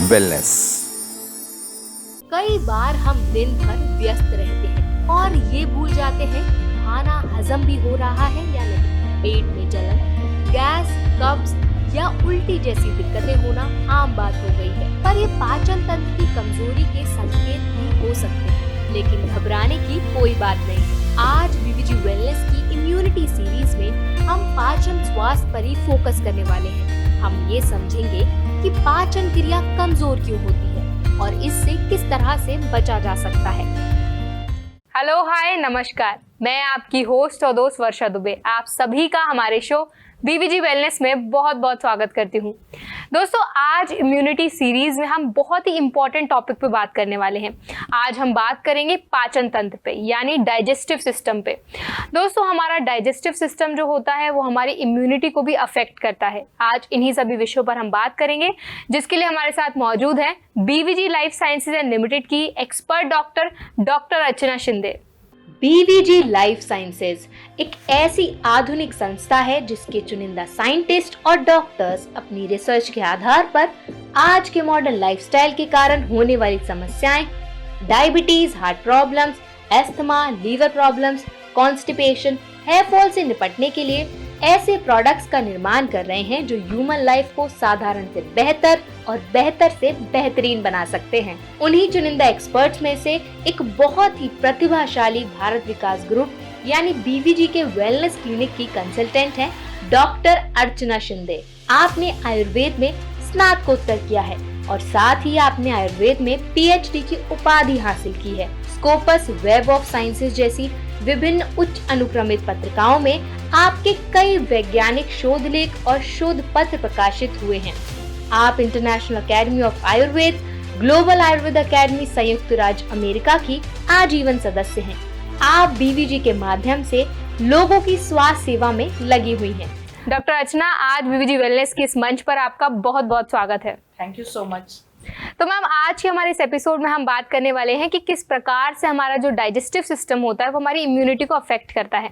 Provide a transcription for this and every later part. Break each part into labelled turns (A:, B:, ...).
A: Wellness.
B: कई बार हम दिन भर व्यस्त रहते हैं और ये भूल जाते हैं कि खाना हजम भी हो रहा है या नहीं। पेट में जलन, गैस, कब्ज या उल्टी जैसी दिक्कतें होना आम बात हो गई है। पर ये पाचन तंत्र की कमजोरी के संकेत भी हो सकते हैं, लेकिन घबराने की कोई बात नहीं है। आज बीवीजी वेलनेस की इम्यूनिटी सीरीज में हम पाचन स्वास्थ्य पर ही फोकस करने वाले हैं। हम ये समझेंगे कि पाचन क्रिया कमजोर क्यों होती है और इससे किस तरह से बचा जा सकता है। हेलो, हाय, नमस्कार। मैं आपकी होस्ट और दोस्त वर्षा दुबे आप सभी का हमारे शो बीवीजी वेलनेस में बहुत बहुत स्वागत करती हूँ। दोस्तों, आज इम्यूनिटी सीरीज में हम बहुत ही इम्पोर्टेंट टॉपिक पे बात करने वाले हैं। आज हम बात करेंगे पाचन तंत्र पे, यानी डाइजेस्टिव सिस्टम पे। दोस्तों, हमारा डाइजेस्टिव सिस्टम जो होता है वो हमारी इम्यूनिटी को भी अफेक्ट करता है। आज इन्हीं सभी विषयों पर हम बात करेंगे, जिसके लिए हमारे साथ मौजूद हैं BVG life sciences and limited की एक्सपर्ट डॉक्टर अर्चना शिंदे। बीवीजी लाइफ साइंसेज एक ऐसी आधुनिक संस्था है जिसके चुनिंदा साइंटिस्ट और डॉक्टर्स अपनी रिसर्च के आधार पर आज के मॉडर्न लाइफस्टाइल के कारण होने वाली समस्याएं, diabetes, heart problems, asthma, liver problems, constipation, hair fall से निपटने के लिए ऐसे प्रोडक्ट्स का निर्माण कर रहे हैं जो ह्यूमन लाइफ को साधारण से बेहतर और बेहतर से बेहतरीन बना सकते हैं। उन्हीं चुनिंदा एक्सपर्ट्स में से एक बहुत ही प्रतिभाशाली भारत विकास ग्रुप यानी बीवीजी के वेलनेस क्लिनिक की कंसल्टेंट हैं डॉक्टर अर्चना शिंदे। आपने आयुर्वेद में स्नातकोत्तर किया है और साथ ही आपने आयुर्वेद में पीएचडी की उपाधि हासिल की है। स्कोपस, वेब ऑफ साइंसेज जैसी विभिन्न उच्च अनुक्रमित पत्रिकाओं में आपके कई वैज्ञानिक शोध लेख और शोध पत्र प्रकाशित हुए हैं। आप international academy of Ayurveda, global Ayurveda academy संयुक्त राज्य अमेरिका की आजीवन सदस्य हैं। आप बीवीजी के माध्यम से लोगों की स्वास्थ्य सेवा में लगी हुई हैं। डॉक्टर अर्चना, आज बीवीजी वेलनेस के इस मंच पर आपका बहुत बहुत स्वागत है।
C: Thank you so much.
B: तो मैम, आज के हमारे इस एपिसोड में हम बात करने वाले हैं कि किस प्रकार से हमारा जो डाइजेस्टिव सिस्टम होता है वो हमारी इम्यूनिटी को अफेक्ट करता है।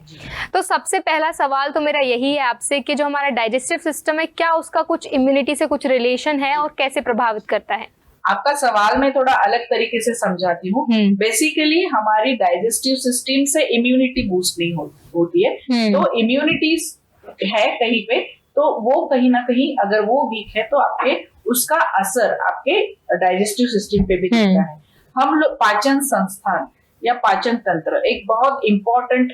B: तो सबसे पहला सवाल तो मेरा यही है आपसे कि जो हमारा डाइजेस्टिव सिस्टम है, क्या उसका कुछ इम्यूनिटी से कुछ रिलेशन है और कैसे प्रभावित करता है?
C: आपका सवाल मैं थोड़ा अलग तरीके से समझाती हूँ। बेसिकली हमारी डाइजेस्टिव सिस्टम से इम्यूनिटी बूस्ट नहीं होती है। तो इम्यूनिटी है कहीं पे, तो वो कहीं ना कहीं अगर वो वीक है तो आपके उसका असर आपके डाइजेस्टिव सिस्टम पे भी दिखता है। हम लोग पाचन संस्थान या पाचन तंत्र एक बहुत इम्पोर्टेंट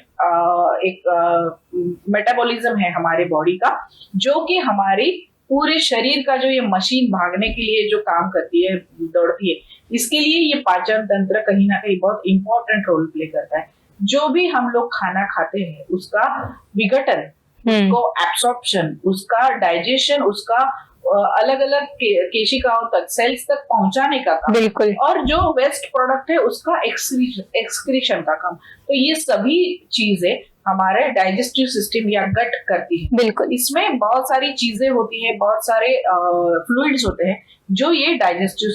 C: मेटाबॉलिज्म है हमारे बॉडी का, जो कि हमारी पूरे शरीर का जो ये मशीन भागने के लिए जो काम करती है, दौड़ती है, इसके लिए ये पाचन तंत्र कहीं ना कहीं बहुत इम्पोर्टेंट रोल प्ले करता है। जो भी हम लोग खाना खाते हैं उसका विघटन, उसको एब्सॉर्प्शन, उसका डाइजेशन, उसका अलग अलग केशिकाओं तक, सेल्स तक पहुंचाने का काम,
B: बिल्कुल, और
C: जो वेस्ट प्रोडक्ट है उसका एक्सक्रीशन का काम। तो ये सभी चीजें हमारे डाइजेस्टिव सिस्टम या गट करती है।
B: बिल्कुल,
C: इसमें बहुत सारी चीजें होती है, बहुत सारे फ्लूइड्स होते हैं जो ये डाइजेस्टिव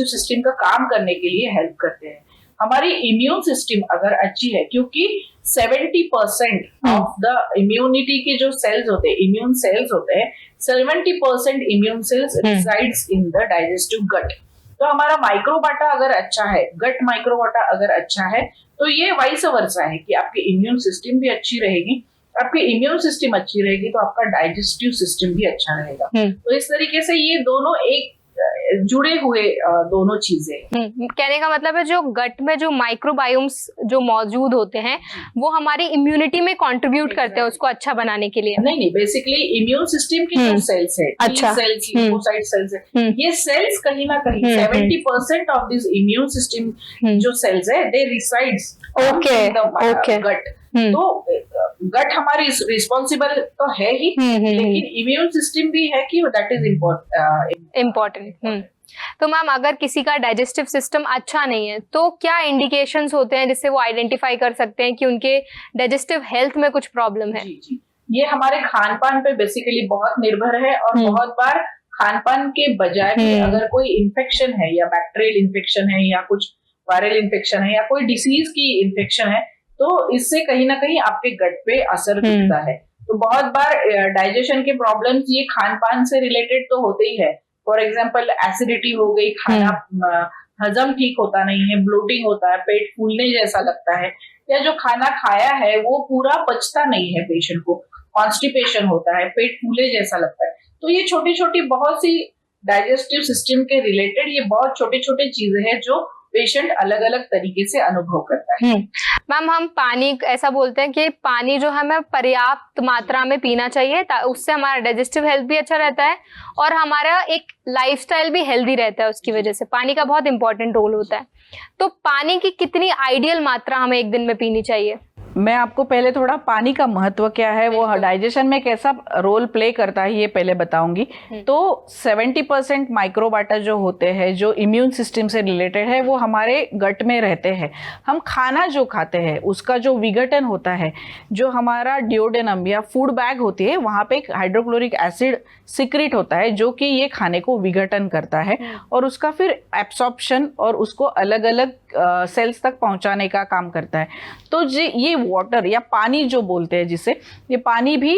C: सिस्टम का काम करने के लिए हेल्प करते हैं। हमारी इम्यून सिस्टम अगर अच्छी है, क्योंकि 70% ऑफ द इम्यूनिटी के जो सेल्स होते हैं, इम्यून सेल्स होते हैं, 70% immune cells resides in the digestive gut. तो हमारा माइक्रोबाटा अगर अच्छा है, गट माइक्रोबाटा अगर अच्छा है, तो ये वाइस वर्सा है कि आपकी इम्यून सिस्टम भी अच्छी रहेगी। आपकी इम्यून सिस्टम अच्छी रहेगी तो आपका डाइजेस्टिव सिस्टम भी अच्छा रहेगा। तो इस तरीके से ये दोनों एक जुड़े हुए दोनों चीजें।
B: कहने का मतलब है जो गट में जो माइक्रोबायोम्स जो मौजूद होते हैं वो हमारी इम्यूनिटी में कंट्रीब्यूट करते हैं उसको अच्छा बनाने के लिए।
C: नहीं, बेसिकली इम्यून सिस्टम की जो सेल्स है,
B: अच्छा,
C: सेल्स, लिम्फोसाइट सेल्स है, ये सेल्स कहीं ना कहीं 70% ऑफ दिस इम्यून सिस्टम जो सेल्स है, दे रिसाइड्स ओके गट। तो गट हमारी रिस्पॉन्सिबल तो है ही, लेकिन इम्यून सिस्टम भी है कि दैट इज इम्पोर्टेंट।
B: तो मैम, अगर किसी का डाइजेस्टिव सिस्टम अच्छा नहीं है तो क्या इंडिकेशंस होते हैं जिससे वो आइडेंटिफाई कर सकते हैं कि उनके डाइजेस्टिव हेल्थ में कुछ प्रॉब्लम है?
C: जी, ये हमारे खान पान पे बेसिकली बहुत निर्भर है। और बहुत बार खान पान के बजाय भी अगर कोई इन्फेक्शन है या बैक्टीरियल इन्फेक्शन है या कुछ वायरल इन्फेक्शन है या कोई डिसीज की इन्फेक्शन है, तो इससे कहीं ना कहीं आपके गट पे असर दिखता है। तो बहुत बार डाइजेशन के प्रॉब्लम्स ये खान पान से रिलेटेड तो होते ही है, फॉर एग्जाम्पल एसिडिटी हो गई, खाना हजम ठीक होता नहीं है, ब्लोटिंग होता है, पेट फूलने जैसा लगता है, या जो खाना खाया है वो पूरा पचता नहीं है, पेशेंट को कॉन्स्टिपेशन होता है, पेट फूले जैसा लगता है। तो ये छोटी छोटी बहुत सी डाइजेस्टिव सिस्टम के रिलेटेड ये बहुत छोटे छोटे चीजें हैं जो पेशेंट अलग अलग तरीके से अनुभव करता है।
A: मैम, हम पानी ऐसा बोलते हैं कि पानी जो हमें पर्याप्त मात्रा में पीना चाहिए, उससे हमारा डाइजेस्टिव हेल्थ भी अच्छा रहता है और हमारा एक लाइफस्टाइल भी हेल्दी रहता है। उसकी वजह से पानी का बहुत इंपॉर्टेंट रोल होता है। तो पानी की कितनी आइडियल मात्रा हमें एक दिन में पीनी चाहिए?
D: मैं आपको पहले थोड़ा पानी का महत्व क्या है, वो डाइजेशन में कैसा रोल प्ले करता है, ये पहले बताऊंगी। तो 70% माइक्रोबाटा जो होते हैं, जो इम्यून सिस्टम से रिलेटेड है, वो हमारे गट में रहते हैं। हम खाना जो खाते हैं उसका जो विघटन होता है, जो हमारा डिओडेनम या फूड बैग होती है, वहाँ पे एक हाइड्रोक्लोरिक एसिड सिक्रेट होता है जो कि ये खाने को विघटन करता है और उसका फिर एब्सॉर्प्शन और उसको अलग अलग सेल्स तक पहुंचाने का काम करता है। तो ये वाटर या पानी जो बोलते हैं जिसे, ये पानी भी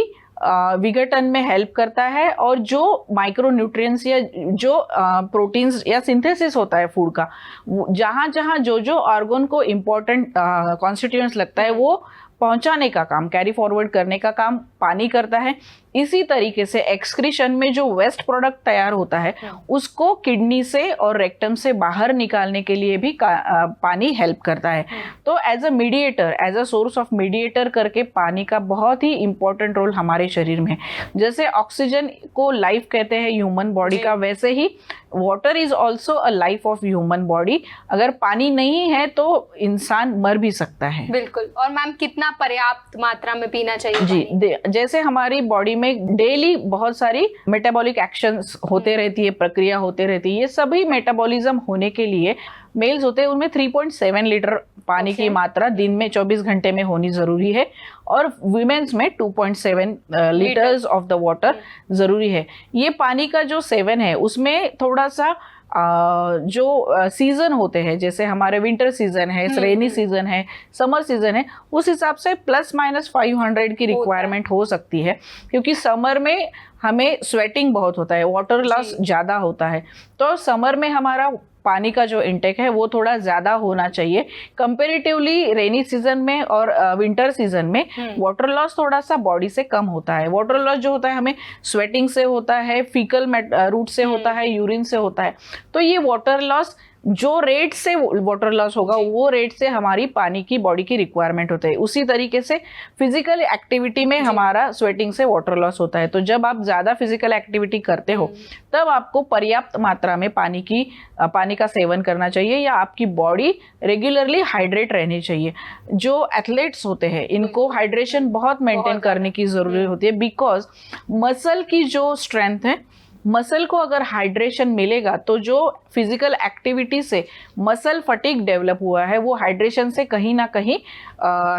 D: विघटन में हेल्प करता है और जो माइक्रोन्यूट्रिएंट्स या जो प्रोटीन्स या सिंथेसिस होता है फूड का, जहाँ जहाँ जो ऑर्गन को इम्पोर्टेंट कॉन्स्टिट्यूएंट्स लगता है वो पहुंचाने का काम, कैरी फॉरवर्ड करने का काम पानी करता है। इसी तरीके से एक्सक्रीशन में जो वेस्ट प्रोडक्ट तैयार होता है उसको किडनी से और रेक्टम से बाहर निकालने के लिए भी पानी हेल्प करता है। तो as a mediator, as a source of mediator करके पानी का बहुत ही इंपॉर्टेंट रोल हमारे शरीर में है। जैसे ऑक्सीजन को लाइफ कहते हैं ह्यूमन बॉडी का, वैसे ही water is also a life of human body. अगर पानी नहीं है तो इंसान मर भी सकता है।
A: बिल्कुल। और मैम, कितना पर्याप्त मात्रा में पीना चाहिए?
D: जी, जैसे हमारी बॉडी में डेली बहुत सारी मेटाबॉलिक एक्शंस होते रहती है, प्रक्रिया होते रहती है। ये सभी मेटाबॉलिज्म होने के लिए मेल्स होते हैं उनमें 3.7 लीटर पानी की मात्रा दिन में 24 घंटे में होनी जरूरी है और वीमेन्स में 2.7 लीटर्स ऑफ द वाटर जरूरी है। ये पानी का जो सेवन है उसमें थोड़ा सा जो सीजन होते हैं, जैसे हमारे विंटर सीजन है, रेनी सीजन है, समर सीजन है, उस हिसाब से +-500 की रिक्वायरमेंट हो सकती है, क्योंकि समर में हमें स्वेटिंग बहुत होता है, वाटर लॉस ज़्यादा होता है। तो समर में हमारा पानी का जो इंटेक है वो थोड़ा ज़्यादा होना चाहिए कंपेरेटिवली रेनी सीजन में और विंटर सीजन में वाटर लॉस थोड़ा सा बॉडी से कम होता है। वाटर लॉस जो होता है हमें स्वेटिंग से होता है, फीकल रूट से होता है, यूरिन से होता है। तो ये वाटर लॉस जो रेट से वाटर लॉस होगा वो रेट से हमारी पानी की बॉडी की रिक्वायरमेंट होती है। उसी तरीके से फिजिकल एक्टिविटी में हमारा स्वेटिंग से वाटर लॉस होता है। तो जब आप ज़्यादा फिजिकल एक्टिविटी करते हो तब आपको पर्याप्त मात्रा में पानी का सेवन करना चाहिए या आपकी बॉडी रेगुलरली हाइड्रेट रहनी चाहिए। जो एथलीट्स होते हैं इनको हाइड्रेशन बहुत मेंटेन करने की ज़रूरत होती है, बिकॉज मसल की जो स्ट्रेंथ है, मसल को अगर हाइड्रेशन मिलेगा तो जो फिजिकल एक्टिविटी से मसल फटीग डेवलप हुआ है वो हाइड्रेशन से कहीं ना कहीं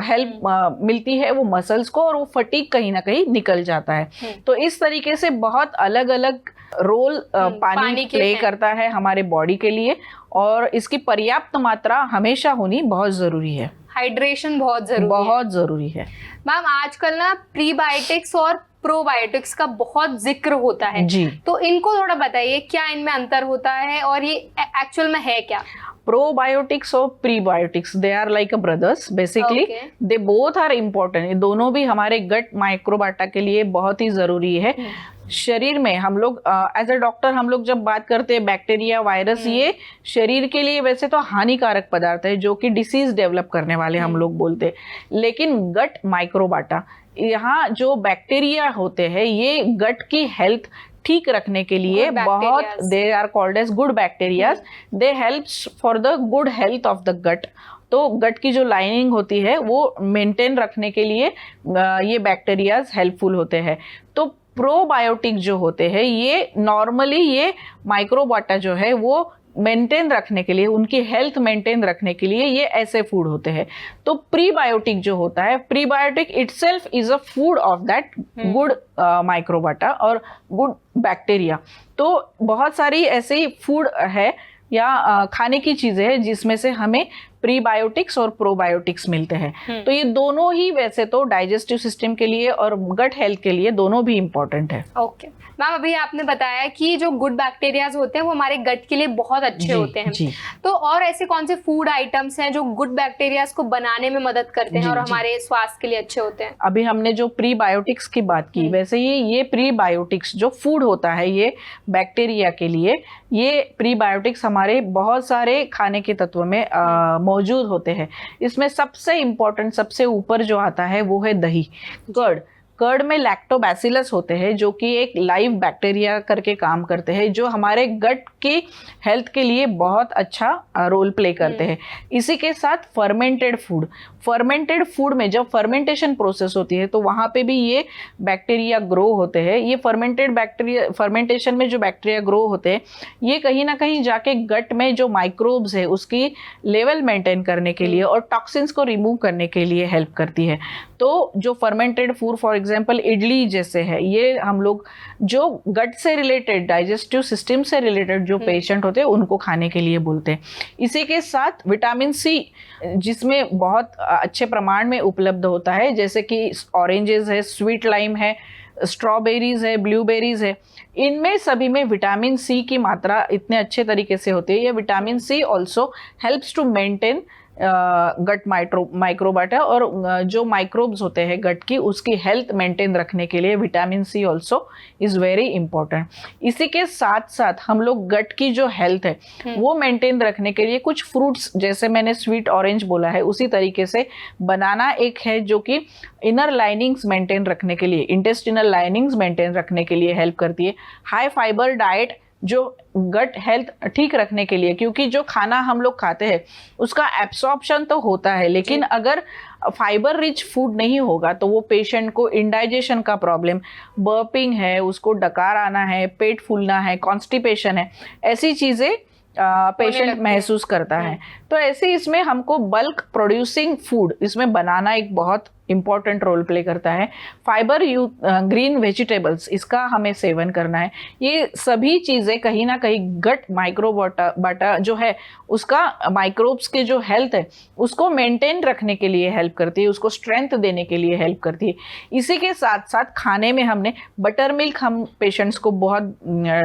D: हेल्प मिलती है वो मसल्स को, और वो फटीग कहीं ना कहीं निकल जाता है। तो इस तरीके से बहुत अलग अलग रोल पानी प्ले करता है हमारे बॉडी के लिए और इसकी पर्याप्त मात्रा हमेशा होनी बहुत ज़रूरी है।
A: हाइड्रेशन बहुत
D: ज़रूरी है।
A: मैम, आजकल ना प्रीबायोटिक्स और प्रोबायोटिक्स का बहुत जिक्र होता है
D: जी, तो
A: इनको थोड़ा बताइए, क्या इनमें अंतर होता है और ये एक्चुअल में है क्या?
D: प्रोबायोटिक्स और prebiotics, they are like a brothers basically, they both are important. ये दोनों भी हमारे गट माइक्रोबाटा के लिए बहुत ही जरूरी है। शरीर में हम लोग एज अ डॉक्टर हम लोग जब बात करते हैं बैक्टीरिया, वायरस, ये शरीर के लिए वैसे तो हानिकारक पदार्थ है जो कि डिसीज डेवलप करने वाले हम लोग बोलते हैं, लेकिन गट माइक्रोबाटा, यहाँ जो बैक्टीरिया होते हैं ये गट की हेल्थ ठीक रखने के लिए बहुत, they are called as good bacterias, they helps for the good health of the gut. तो गट की जो लाइनिंग होती है वो मेंटेन रखने के लिए ये बैक्टीरियाज हेल्पफुल होते हैं। तो प्रोबायोटिक जो होते हैं ये नॉर्मली ये माइक्रोबाटा जो है वो मेंटेन रखने के लिए, उनकी हेल्थ मेंटेन रखने के लिए ये ऐसे फूड होते हैं। तो प्रीबायोटिक जो होता है, prebiotic itself is a food of that good microbiota और गुड बैक्टीरिया। तो बहुत सारी ऐसी फूड है या खाने की चीज़ें हैं जिसमें से हमें प्रीबायोटिक्स और प्रोबायोटिक्स मिलते हैं। तो ये दोनों ही वैसे तो डाइजेस्टिव सिस्टम के लिए और गट हेल्थ के लिए दोनों भी इम्पोर्टेंट है।
A: ओके मैम, अभी आपने बताया कि जो गुड बैक्टीरियाज होते हैं वो हमारे गट के लिए बहुत अच्छे होते हैं।
D: जी।
A: तो और ऐसे कौन से फूड आइटम्स हैं जो गुड बैक्टीरियाज को बनाने में मदद करते हैं और हमारे स्वास्थ्य के लिए अच्छे होते हैं?
D: अभी हमने जो प्रीबायोटिक्स की बात की, वैसे ही ये प्रीबायोटिक्स जो फूड होता है ये बैक्टीरिया के लिए, ये प्रीबायोटिक्स हमारे बहुत सारे खाने के तत्व में मौजूद होते हैं। इसमें सबसे इम्पोर्टेंट, सबसे ऊपर जो आता है वो है दही, कर्ड। कर्ड में लैक्टोबैसिलस होते हैं जो कि एक लाइव बैक्टीरिया करके काम करते हैं, जो हमारे गट की हेल्थ के लिए बहुत अच्छा रोल प्ले करते हैं। इसी के साथ फर्मेंटेड फूड में जब फर्मेंटेशन प्रोसेस होती है तो वहाँ पे भी ये बैक्टीरिया ग्रो होते हैं। ये फर्मेंटेशन में जो बैक्टीरिया ग्रो होते हैं ये कहीं ना कहीं जाके गट में जो माइक्रोब्स है उसकी लेवल मेंटेन करने के लिए और टॉक्सिन्स को रिमूव करने के लिए हेल्प करती है। तो जो fermented food, for example idli जैसे है, ये हम लोग जो गट से रिलेटेड, डाइजेस्टिव सिस्टम से रिलेटेड जो पेशेंट होते हैं उनको खाने के लिए बोलते हैं। इसी के साथ विटामिन सी जिसमें बहुत अच्छे प्रमाण में उपलब्ध होता है, जैसे कि ऑरेंजेस है, स्वीट लाइम है, स्ट्रॉबेरीज है, ब्लूबेरीज है, इनमें सभी में विटामिन सी की मात्रा इतने अच्छे तरीके से होती है। ये vitamin C also helps to maintain gut microbiota, और जो माइक्रोब्स होते हैं गट की उसकी हेल्थ मेंटेन रखने के लिए vitamin C also is very important. इसी के साथ साथ हम लोग गट की जो हेल्थ है वो मेंटेन रखने के लिए कुछ फ्रूट्स, जैसे मैंने स्वीट ऑरेंज बोला है, उसी तरीके से बनाना एक है जो कि इनर लाइनिंग्स मेंटेन रखने के लिए, इंटेस्टिनल लाइनिंग्स मेंटेन रखने के लिए हेल्प करती है। हाई फाइबर डाइट जो गट हेल्थ ठीक रखने के लिए, क्योंकि जो खाना हम लोग खाते हैं उसका एब्सॉर्प्शन तो होता है, लेकिन अगर फाइबर रिच फूड नहीं होगा तो वो पेशेंट को इंडाइजेशन का प्रॉब्लम, बर्पिंग है, उसको डकार आना है, पेट फूलना है, कॉन्स्टिपेशन है, ऐसी चीज़ें पेशेंट महसूस करता है। तो ऐसे इसमें हमको बल्क प्रोड्यूसिंग फूड इसमें बनाना एक बहुत इम्पॉर्टेंट रोल प्ले करता है। फाइबर ग्रीन वेजिटेबल्स, इसका हमें सेवन करना है। ये सभी चीज़ें कहीं ना कहीं गट माइक्रोबाटा जो है उसका, माइक्रोब्स के जो हेल्थ है उसको मेंटेन रखने के लिए हेल्प करती है, उसको स्ट्रेंथ देने के लिए हेल्प करती है। इसी के साथ साथ खाने में हमने बटर मिल्क, हम पेशेंट्स को बहुत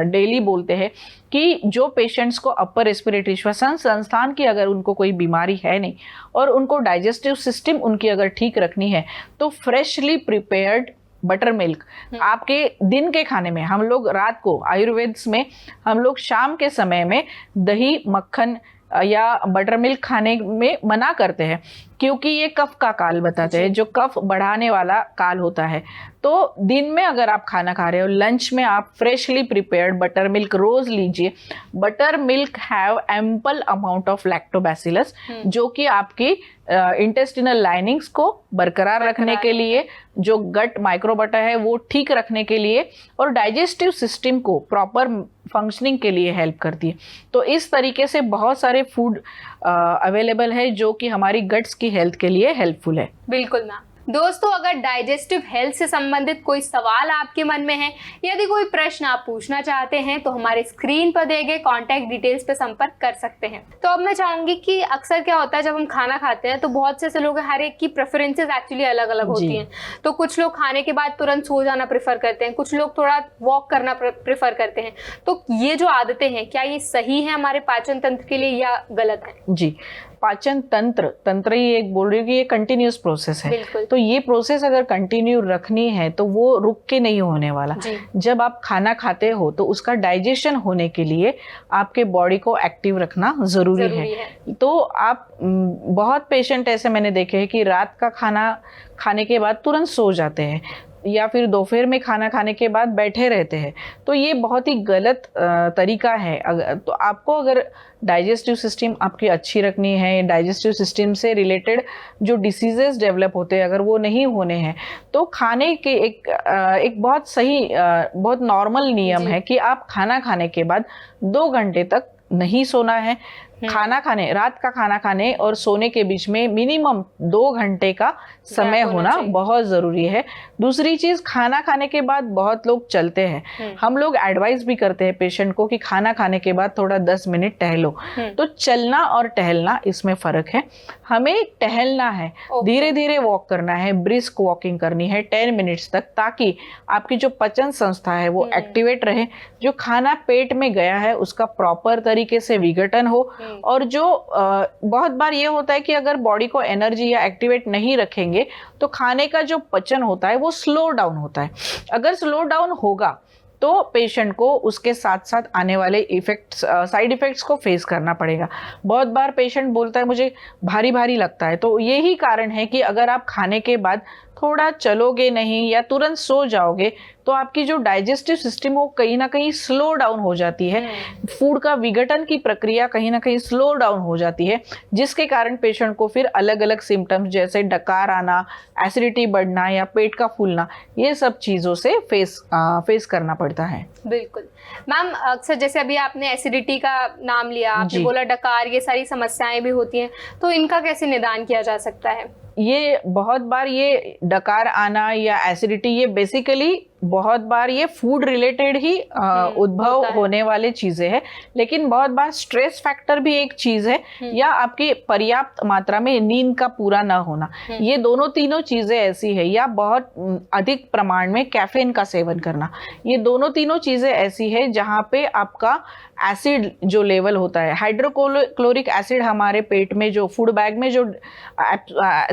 D: डेली बोलते हैं कि जो पेशेंट्स को अपर रेस्पिरेटरी श्वसन संस्थान की अगर उनको कोई बीमारी है नहीं और उनको डाइजेस्टिव सिस्टम उनकी अगर ठीक रखनी है तो फ्रेशली प्रिपेयर्ड बटर मिल्क आपके दिन के खाने में, हम लोग रात को आयुर्वेद में हम लोग शाम के समय में दही, मक्खन या बटर मिल्क खाने में मना करते हैं, क्योंकि ये कफ का काल बताते हैं, जो कफ बढ़ाने वाला काल होता है। तो दिन में अगर आप खाना खा रहे हो, लंच में आप फ्रेशली प्रिपेयर्ड बटर मिल्क रोज लीजिए। Butter milk have ample amount of lactobacillus, जो कि आपकी इंटेस्टिनल लाइनिंग्स को बरकरार रखने के लिए, जो गट माइक्रोबाटा है वो ठीक रखने के लिए और डाइजेस्टिव सिस्टम को प्रॉपर फंक्शनिंग के लिए हेल्प करती है। तो इस तरीके से बहुत सारे फूड अवेलेबल है जो कि हमारी गट्स की हेल्थ के लिए हेल्पफुल है।
A: बिल्कुल मैम। दोस्तों, अगर डाइजेस्टिव हेल्थ से संबंधित कोई सवाल आपके मन में है, यदि कोई प्रश्न आप पूछना चाहते हैं तो हमारे स्क्रीन पर दिए गए कॉन्टैक्ट डिटेल्स पे संपर्क कर सकते हैं। तो अब मैं चाहूंगी कि अक्सर क्या होता है जब हम खाना खाते हैं तो बहुत से ऐसे लोग, हर एक की प्रेफरेंसेस एक्चुअली अलग अलग होती हैं। तो कुछ लोग खाने के बाद तुरंत सो जाना प्रेफर करते हैं, कुछ लोग थोड़ा वॉक करना प्रेफर करते हैं। तो ये जो आदतें हैं, क्या ये सही है हमारे पाचन तंत्र के लिए या गलत है?
D: जी, पाचन तंत्र ही एक बोल रही हूँ कि ये कंटिन्यूस प्रोसेस है। तो ये प्रोसेस अगर कंटिन्यू रखनी है तो वो रुक के नहीं होने वाला। जब आप खाना खाते हो तो उसका डाइजेशन होने के लिए आपके बॉडी को एक्टिव रखना जरूरी है। तो आप बहुत पेशेंट ऐसे मैंने देखे हैं कि रात का खाना खाने के बाद तुरंत सो जाते हैं या फिर दोपहर में खाना खाने के बाद बैठे रहते हैं। तो ये बहुत ही गलत तरीका है। तो आपको अगर डाइजेस्टिव सिस्टम आपकी अच्छी रखनी है, डाइजेस्टिव सिस्टम से रिलेटेड जो डिसीजेस डेवलप होते हैं अगर वो नहीं होने हैं, तो खाने के एक बहुत सही, बहुत नॉर्मल नियम है कि आप खाना खाने के बाद 2 घंटे तक नहीं सोना है। खाना खाने, रात का खाना खाने और सोने के बीच में मिनिमम 2 घंटे का समय होना बहुत ज़रूरी है। दूसरी चीज़, खाना खाने के बाद बहुत लोग चलते हैं। हम लोग एडवाइस भी करते हैं पेशेंट को कि खाना खाने के बाद थोड़ा 10 मिनट टहलो। तो चलना और टहलना, इसमें फ़र्क है। हमें टहलना है, धीरे धीरे वॉक करना है, ब्रिस्क वॉकिंग करनी है 10 मिनट्स तक, ताकि आपकी जो पचन संस्था है वो एक्टिवेट रहे, जो खाना पेट में गया है उसका प्रॉपर तरीके से विघटन हो। और जो बहुत बार ये होता है कि अगर बॉडी को एनर्जी या एक्टिवेट नहीं रखेंगे तो खाने का जो पचन होता है वो स्लो डाउन होता है। अगर स्लो डाउन होगा तो पेशेंट को उसके साथ साथ आने वाले इफेक्ट्स, साइड इफेक्ट्स को फेस करना पड़ेगा। बहुत बार पेशेंट बोलता है मुझे भारी भारी लगता है, तो यही कारण है कि अगर आप खाने के बाद थोड़ा चलोगे नहीं या तुरंत सो जाओगे तो आपकी जो डाइजेस्टिव सिस्टम वो कहीं ना कहीं स्लो डाउन हो जाती है। फूड का विघटन की प्रक्रिया कहीं ना कहीं स्लो डाउन हो जाती है, जिसके कारण पेशेंट को फिर अलग अलग सिम्टम्स जैसे डकार आना, एसिडिटी बढ़ना या पेट का फूलना, ये सब चीज़ों से फेस करना पड़ता है।
A: बिल्कुल मैम, अक्सर जैसे अभी आपने एसिडिटी का नाम लिया, आपने बोला डकार, ये सारी समस्याएं भी होती हैं, तो इनका कैसे निदान किया जा सकता है?
D: ये बहुत बार ये डकार आना या एसिडिटी, ये बेसिकली बहुत बार ये फूड रिलेटेड ही उद्भव होने वाले चीज़ें हैं, लेकिन बहुत बार स्ट्रेस फैक्टर भी एक चीज़ है, या आपकी पर्याप्त मात्रा में नींद का पूरा ना होना, ये दोनों तीनों चीज़ें ऐसी है, या बहुत अधिक प्रमाण में कैफीन का सेवन करना, ये दोनों तीनों चीज़ें ऐसी है जहाँ पे आपका एसिड जो लेवल होता है, हाइड्रोक्लोरिक एसिड हमारे पेट में जो फूड बैग में जो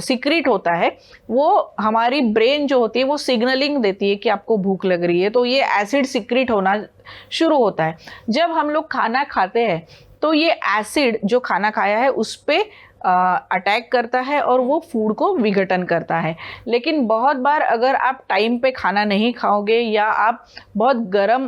D: सिक्रीट होता है, वो हमारी ब्रेन जो होती है वो सिग्नलिंग देती है कि आपको भूख लग रही है, तो ये एसिड सिक्रीट होना शुरू होता है। जब हम लोग खाना खाते हैं तो ये एसिड जो खाना खाया है उस पे अटैक करता है और वो फूड को विघटन करता है। लेकिन बहुत बार अगर आप टाइम पे खाना नहीं खाओगे या आप बहुत गरम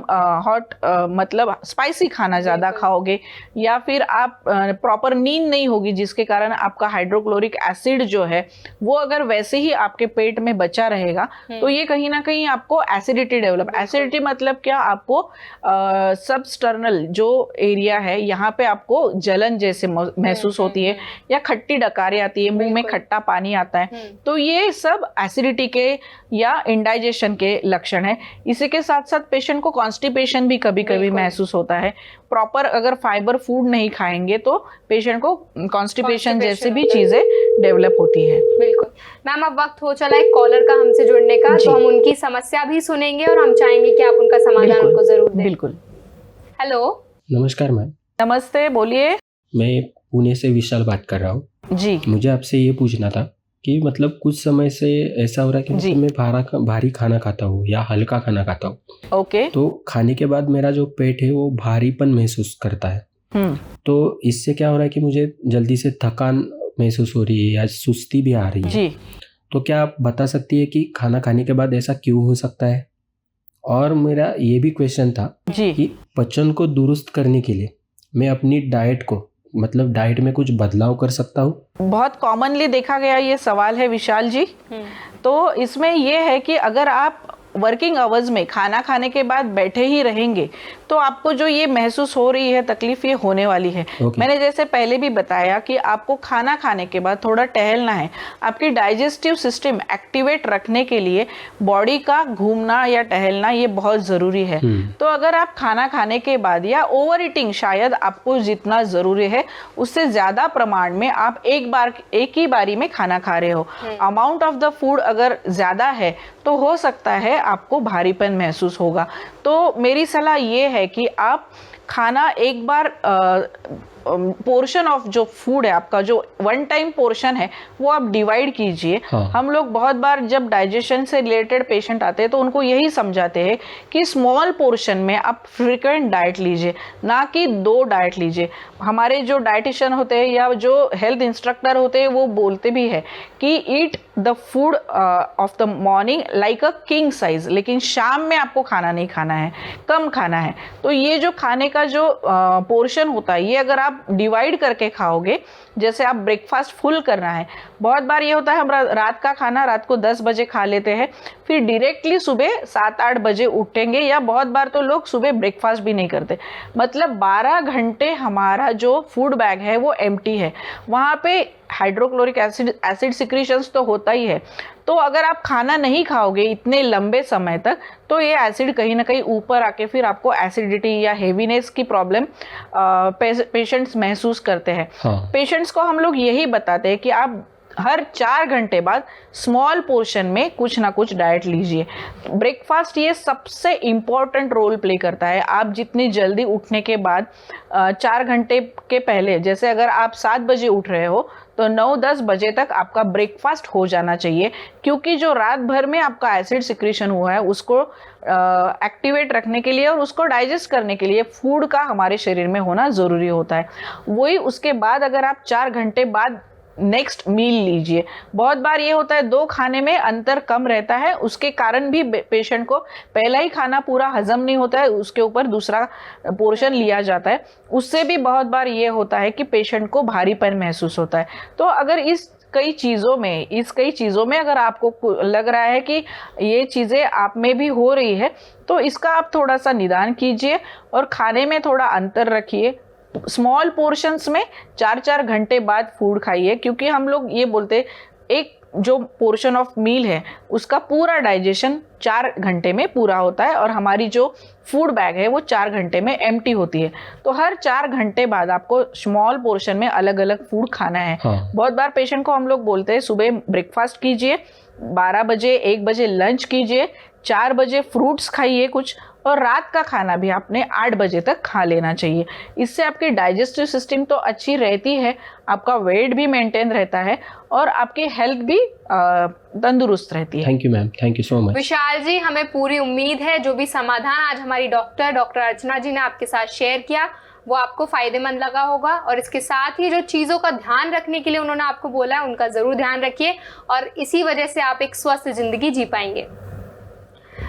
D: हॉट मतलब स्पाइसी खाना ज़्यादा खाओगे, या फिर आप प्रॉपर नींद नहीं होगी जिसके कारण आपका हाइड्रोक्लोरिक एसिड जो है वो अगर वैसे ही आपके पेट में बचा रहेगा तो ये कहीं ना कहीं आपको एसिडिटी डेवलप, एसिडिटी मतलब क्या, आपको सबस्टर्नल जो एरिया है यहाँ पे आपको जलन जैसे महसूस होती है, या खट्टी डकारें आती है, मुंह में खट्टा पानी आता है, तो ये सब एसिडिटी के या इंडाइजेशन के लक्षण है। इसी के साथ साथ पेशेंट को कॉन्स्टिपेशन भी कभी कभी महसूस होता है। प्रॉपर अगर फाइबर फूड नहीं खाएंगे तो पेशेंट को कॉन्स्टिपेशन जैसे भी चीजें डेवलप होती है।
A: बिल्कुल मैम, अब वक्त हो चला एक कॉलर का हमसे जुड़ने का, तो हम उनकी समस्या भी सुनेंगे और हम चाहेंगे कि आप उनका समाधान उनको जरूर दें।
D: बिल्कुल।
A: हेलो,
E: नमस्कार मैम।
D: नमस्ते, बोलिए।
E: मैं पुणे से विशाल बात कर रहा हूँ
D: जी।
E: मुझे आपसे ये पूछना था कि मतलब कुछ समय से ऐसा हो रहा है कि मतलब मैं भारी खाना खाता हूँ या हल्का खाना खाता हूँ।
D: ओके।
E: तो खाने के बाद मेरा जो पेट है वो भारीपन महसूस करता है। तो इससे क्या हो रहा है कि मुझे जल्दी से थकान महसूस हो रही है या सुस्ती भी आ रही है
D: जी।
E: तो क्या आप बता सकती है कि खाना खाने के बाद ऐसा क्यों हो सकता है? और मेरा ये भी क्वेश्चन था
D: जी
E: कि पचन को दुरुस्त करने के लिए मैं अपनी डाइट को, मतलब डाइट में कुछ बदलाव कर सकता हूँ?
D: बहुत कॉमनली देखा गया ये सवाल है विशाल जी। तो इसमें ये है कि अगर आप वर्किंग आवर्स में खाना खाने के बाद बैठे ही रहेंगे तो आपको जो ये महसूस हो रही है तकलीफ, ये होने वाली है। मैंने जैसे पहले भी बताया कि आपको खाना खाने के बाद थोड़ा टहलना है। आपकी डाइजेस्टिव सिस्टम एक्टिवेट रखने के लिए बॉडी का घूमना या टहलना ये बहुत ज़रूरी है। तो अगर आप खाना खाने के बाद या ओवर ईटिंग, शायद आपको जितना ज़रूरी है उससे ज़्यादा प्रमाण में आप एक ही बारी में खाना खा रहे हो, अमाउंट ऑफ द फूड अगर ज़्यादा है तो हो सकता है आपको भारीपन महसूस होगा। तो मेरी सलाह ये है कि आप खाना एक बार पोर्शन ऑफ जो फूड है आपका, जो वन टाइम पोर्शन है, वो आप डिवाइड कीजिए। हम लोग बहुत बार जब डाइजेशन से रिलेटेड पेशेंट आते हैं तो उनको यही समझाते हैं कि स्मॉल पोर्शन में आप फ्रीक्वेंट डाइट लीजिए, ना कि 2 डाइट लीजिए। हमारे जो डाइटिशियन होते हैं या जो हेल्थ इंस्ट्रक्टर होते हैं वो बोलते भी है कि eat the food of the morning like a king size, लेकिन शाम में आपको खाना नहीं खाना है, कम खाना है। तो ये जो खाने का का जो पोर्शन होता है ये अगर आप डिवाइड करके खाओगे, जैसे आप ब्रेकफास्ट फुल करना है, बहुत बार ये होता है हम रात का खाना रात को 10 बजे खा लेते हैं, फिर डायरेक्टली सुबह 7-8 बजे उठेंगे, या बहुत बार तो लोग सुबह ब्रेकफास्ट भी नहीं करते, मतलब 12 घंटे हमारा जो फूड बैग है वो एम्प्टी है, वहाँ पे हाइड्रोक्लोरिक एसिड सिक्रीशंस तो होता ही है। तो अगर आप खाना नहीं खाओगे इतने लंबे समय तक तो ये एसिड कहीं ना कहीं ऊपर आके फिर आपको एसिडिटी या हेवीनेस की प्रॉब्लम पेशेंट्स महसूस करते हैं। पेशेंट्स को हम लोग यही बताते हैं कि आप हर 4 घंटे बाद स्मॉल पोर्शन में कुछ ना कुछ डाइट लीजिए। ब्रेकफास्ट ये सबसे इम्पॉर्टेंट रोल प्ले करता है। आप जितनी जल्दी उठने के बाद 4 घंटे के पहले, जैसे अगर आप 7 बजे उठ रहे हो तो 9-10 बजे तक आपका ब्रेकफास्ट हो जाना चाहिए, क्योंकि जो रात भर में आपका एसिड सिक्रीशन हुआ है उसको एक्टिवेट रखने के लिए और उसको डाइजेस्ट करने के लिए फूड का हमारे शरीर में होना ज़रूरी होता है। वही उसके बाद अगर आप 4 घंटे बाद नेक्स्ट मील लीजिए। बहुत बार ये होता है 2 खाने में अंतर कम रहता है, उसके कारण भी पेशेंट को पहला ही खाना पूरा हजम नहीं होता है, उसके ऊपर दूसरा पोर्शन लिया जाता है, उससे भी बहुत बार ये होता है कि पेशेंट को भारीपन महसूस होता है। तो अगर इस कई चीज़ों में अगर आपको लग रहा है कि ये चीज़ें आप में भी हो रही है तो इसका आप थोड़ा सा निदान कीजिए और खाने में थोड़ा अंतर रखिए। स्मॉल पोर्शंस में 4-4 घंटे बाद फूड खाइए, क्योंकि हम लोग ये बोलते एक जो पोर्शन ऑफ मील है उसका पूरा डाइजेशन 4 घंटे में पूरा होता है और हमारी जो फूड बैग है वो 4 घंटे में एम्प्टी होती है। तो हर 4 घंटे बाद आपको स्मॉल पोर्शन में अलग अलग फूड खाना है। बहुत बार पेशेंट को हम लोग बोलते हैं सुबह ब्रेकफास्ट कीजिए, 12 बजे 1 बजे लंच कीजिए, 4 बजे फ्रूट्स खाइए कुछ, और रात का खाना भी आपने 8 बजे तक खा लेना चाहिए। इससे आपकी डाइजेस्टिव सिस्टम तो अच्छी रहती है, आपका वेट भी मेंटेन रहता है और आपकी हेल्थ भी तंदुरुस्त रहती है।
E: Thank you ma'am, thank you so much.
A: Vishal ji, हमें पूरी उम्मीद है जो भी समाधान आज हमारी डॉक्टर अर्चना जी ने आपके साथ शेयर किया वो आपको फायदेमंद लगा होगा, और इसके साथ ही जो चीज़ों का ध्यान रखने के लिए उन्होंने आपको बोला है उनका ज़रूर ध्यान रखिए और इसी वजह से आप एक स्वस्थ ज़िंदगी जी पाएंगे।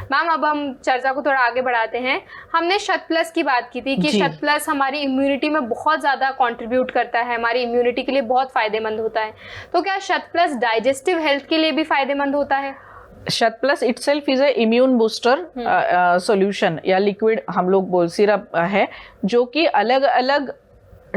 A: मैम, अब हम चर्चा को थोड़ा आगे बढ़ाते हैं। हमने शत प्लस की बात की थी कि शत प्लस हमारी इम्यूनिटी में बहुत ज़्यादा कंट्रीब्यूट करता है, हमारी इम्यूनिटी के लिए बहुत फ़ायदेमंद होता है। तो क्या शत प्लस डाइजेस्टिव हेल्थ के लिए भी फ़ायदेमंद होता है?
D: शत plus itself is a immune booster solution या लिक्विड हम लोग बोल सिरप है, जो कि अलग अलग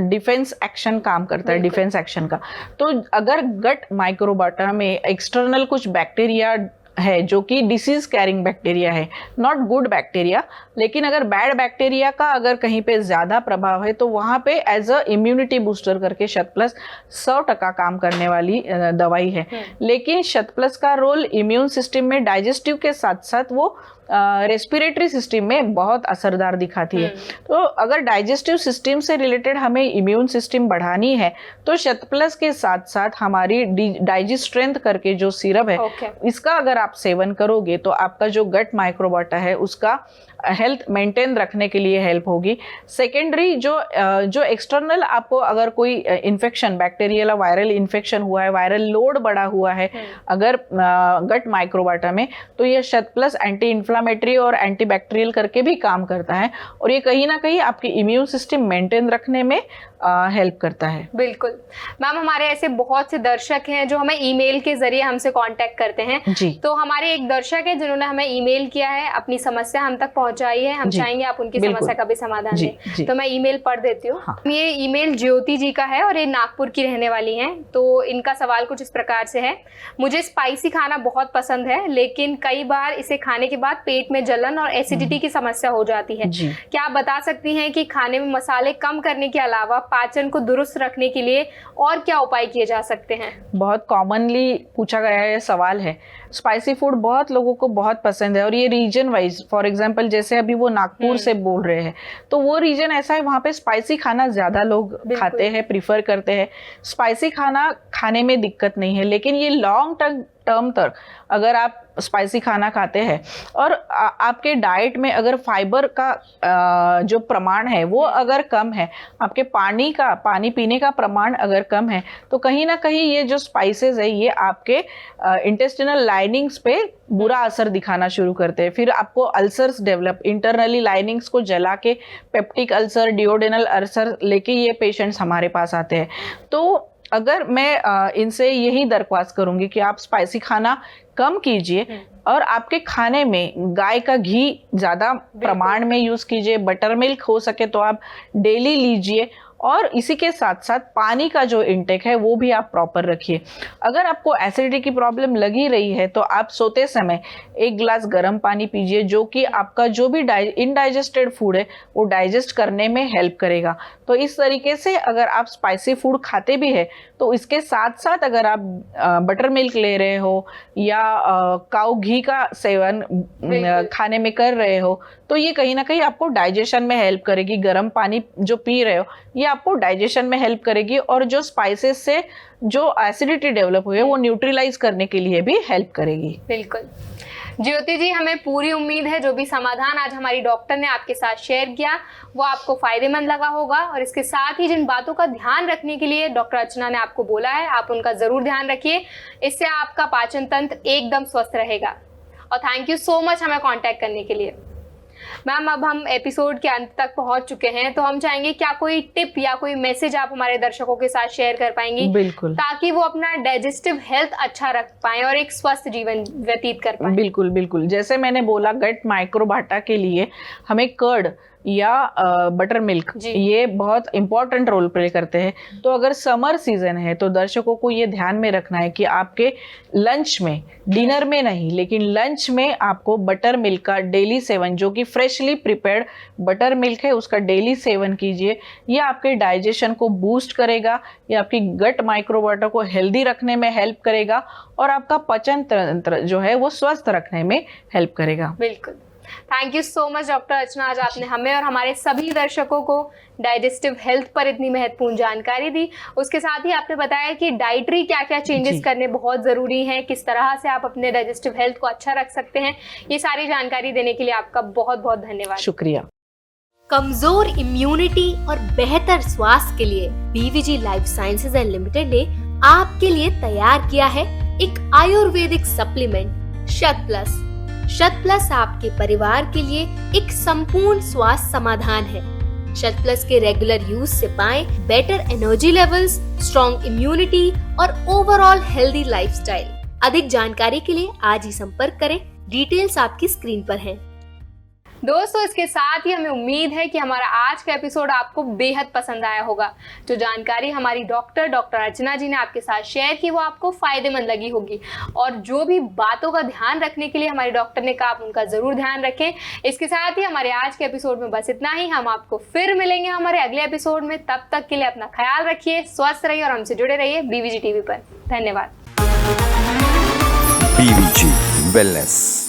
D: डिफेंस एक्शन काम करता है, डिफेंस एक्शन का। तो अगर गट माइक्रोबाटा में एक्सटर्नल कुछ बैक्टीरिया है जो कि डिसीज कैरिंग बैक्टीरिया है, नॉट गुड बैक्टीरिया, लेकिन अगर बैड बैक्टीरिया का अगर कहीं पे ज़्यादा प्रभाव है तो वहाँ पे एज अ इम्यूनिटी बूस्टर करके शत प्लस 100% काम करने वाली दवाई है। लेकिन शत प्लस का रोल इम्यून सिस्टम में डाइजेस्टिव के साथ साथ वो रेस्पिरेटरी सिस्टम में बहुत असरदार दिखाती है। तो अगर डाइजेस्टिव सिस्टम से रिलेटेड हमें इम्यून सिस्टम बढ़ानी है तो शत प्लस के साथ साथ हमारी डाइजेस्ट स्ट्रेंथ करके जो सिरप है इसका अगर आप सेवन करोगे तो आपका जो गट माइक्रोबाटा है उसका हेल्थ मेंटेन रखने के लिए हेल्प होगी। सेकेंडरी जो एक्सटर्नल आपको अगर कोई इन्फेक्शन, बैक्टीरियल वायरल इन्फेक्शन हुआ है, वायरल लोड बढ़ा हुआ है अगर गट माइक्रोबाटा में, तो ये शत प्लस एंटी इन्फ्लामेटरी और एंटी बैक्टीरियल करके भी काम करता है और ये कहीं ना कहीं आपकी इम्यून सिस्टम मेंटेन रखने में हेल्प करता है।
A: बिल्कुल मैम, हमारे ऐसे बहुत से दर्शक हैं जो हमें ईमेल के जरिए हमसे कांटेक्ट करते हैं जी। तो हमारे एक दर्शक है जिन्होंने हमें ईमेल किया है, अपनी समस्या हम तक पहुंचाई है, हम चाहेंगे आप उनकी समस्या का भी समाधान दें। तो मैं ईमेल पढ़ देती हूँ। ये ईमेल ज्योति जी का है और ये नागपुर की रहने वाली हैं। तो इनका सवाल कुछ इस प्रकार से है, मुझे स्पाइसी खाना बहुत पसंद है लेकिन कई बार इसे खाने के बाद पेट में जलन और एसिडिटी की समस्या हो जाती है। क्या आप बता सकती हैं कि खाने में मसाले कम करने के अलावा पाचन को दुरुस्त रखने के लिए और क्या उपाय किए जा सकते हैं? बहुत
D: कॉमनली पूछा गया ये सवाल है। स्पाइसी फूड बहुत लोगों को बहुत पसंद है और ये रीजन वाइज, फॉर एग्जांपल जैसे अभी वो नागपुर से बोल रहे हैं तो वो रीजन ऐसा है वहाँ पे स्पाइसी खाना ज़्यादा लोग खाते हैं, प्रीफर करते हैं। स्पाइसी खाना खाने में दिक्कत नहीं है लेकिन ये लॉन्ग टर्म तक अगर आप स्पाइसी खाना खाते हैं और आपके डाइट में अगर फाइबर का जो प्रमाण है वो अगर कम है, आपके पानी पीने का प्रमाण अगर कम है, तो कहीं ना कहीं ये जो स्पाइसेस है ये आपके इंटेस्टिनल लाइनिंग्स पे बुरा असर दिखाना शुरू करते हैं। फिर आपको अल्सर्स डेवलप, इंटरनली लाइनिंग्स को जला के पेप्टिक अल्सर, डिओडेनल अल्सर लेके ये पेशेंट्स हमारे पास आते हैं। तो अगर मैं इनसे यही दरख्वास्त करूंगी कि आप स्पाइसी खाना कम कीजिए और आपके खाने में गाय का घी ज़्यादा प्रमाण में यूज़ कीजिए, बटर मिल्क हो सके तो आप डेली लीजिए, और इसी के साथ साथ पानी का जो इनटेक है वो भी आप प्रॉपर रखिए। अगर आपको एसिडिटी की प्रॉब्लम लगी रही है तो आप सोते समय 1 गिलास गर्म पानी पीजिए, जो कि आपका जो भी इनडाइजेस्टेड फूड है वो डाइजेस्ट करने में हेल्प करेगा। तो इस तरीके से अगर आप स्पाइसी फूड खाते भी है तो इसके साथ साथ अगर आप बटर मिल्क ले रहे हो या काऊ घी का सेवन खाने में कर रहे हो तो ये कहीं ना कहीं आपको डाइजेशन में हेल्प करेगी। गर्म पानी जो पी रहे हो ये आपको डाइजेशन में हेल्प करेगी, और जो स्पाइसेस से जो एसिडिटी डेवलप हुई है वो न्यूट्रलाइज करने के लिए भी हेल्प करेगी।
A: बिल्कुल ज्योति जी, हमें पूरी उम्मीद है जो भी समाधान आज हमारी डॉक्टर ने आपके साथ शेयर किया वो आपको फायदेमंद लगा होगा, और इसके साथ ही जिन बातों का ध्यान रखने के लिए डॉक्टर अर्चना ने आपको बोला है आप उनका जरूर ध्यान रखिए। इससे आपका पाचन तंत्र एकदम स्वस्थ रहेगा। और थैंक यू सो मच हमें कांटेक्ट करने के लिए। मैम, अब हम एपिसोड के अंत तक पहुंच चुके हैं, तो हम चाहेंगे क्या कोई टिप या कोई मैसेज आप हमारे दर्शकों के साथ शेयर कर पाएंगी?
D: बिल्कुल, ताकि
A: वो अपना डाइजेस्टिव हेल्थ अच्छा रख पाएं और एक स्वस्थ जीवन व्यतीत कर पाएं।
D: बिल्कुल बिल्कुल, जैसे मैंने बोला गट माइक्रोबाटा के लिए हमें कर्ड या बटर मिल्क ये बहुत इंपॉर्टेंट रोल प्ले करते हैं। तो अगर समर सीजन है तो दर्शकों को ये ध्यान में रखना है कि आपके लंच में, डिनर में नहीं लेकिन लंच में आपको बटर मिल्क का डेली सेवन, जो कि फ्रेशली प्रिपेयर्ड बटर मिल्क है उसका डेली सेवन कीजिए। ये आपके डाइजेशन को बूस्ट करेगा, ये आपकी गट माइक्रोबाटा को हेल्दी रखने में हेल्प करेगा और आपका पाचन तंत्र जो है वो स्वस्थ रखने में हेल्प करेगा।
A: बिल्कुल, thank you so much doctor Archana, आज आपने हमें और हमारे सभी दर्शकों को डाइजेस्टिव हेल्थ पर इतनी महत्वपूर्ण जानकारी दी। उसके साथ ही आपने बताया कि डाइटरी क्या क्या चेंजेस करने बहुत ज़रूरी हैं, किस तरह से आप अपने डाइजेस्टिव हेल्थ को अच्छा रख सकते हैं। ये सारी जानकारी देने के लिए आपका बहुत बहुत धन्यवाद।
D: शुक्रिया।
B: कमजोर इम्यूनिटी और बेहतर स्वास्थ्य के लिए BVG life sciences and limited ने आपके लिए तैयार किया है एक आयुर्वेदिक सप्लीमेंट शत प्लस आपके परिवार के लिए एक संपूर्ण स्वास्थ्य समाधान है। शत प्लस के रेगुलर यूज से पाएं better energy levels, strong immunity और ओवरऑल हेल्दी लाइफस्टाइल। अधिक जानकारी के लिए आज ही संपर्क करें, डिटेल्स आपकी स्क्रीन पर हैं।
A: दोस्तों, इसके साथ ही हमें उम्मीद है कि हमारा आज का एपिसोड आपको बेहद पसंद आया होगा। जो जानकारी हमारी डॉक्टर अर्चना जी ने आपके साथ शेयर की वो आपको फायदेमंद लगी होगी, और जो भी बातों का ध्यान रखने के लिए हमारी डॉक्टर ने कहा आप उनका जरूर ध्यान रखें। इसके साथ ही हमारे आज के एपिसोड में बस इतना ही। हम आपको फिर मिलेंगे हमारे अगले एपिसोड में। तब तक के लिए अपना ख्याल रखिए, स्वस्थ रहिए और हमसे जुड़े रहिए बीवीजी टीवी पर। धन्यवाद।
F: BVG wellness.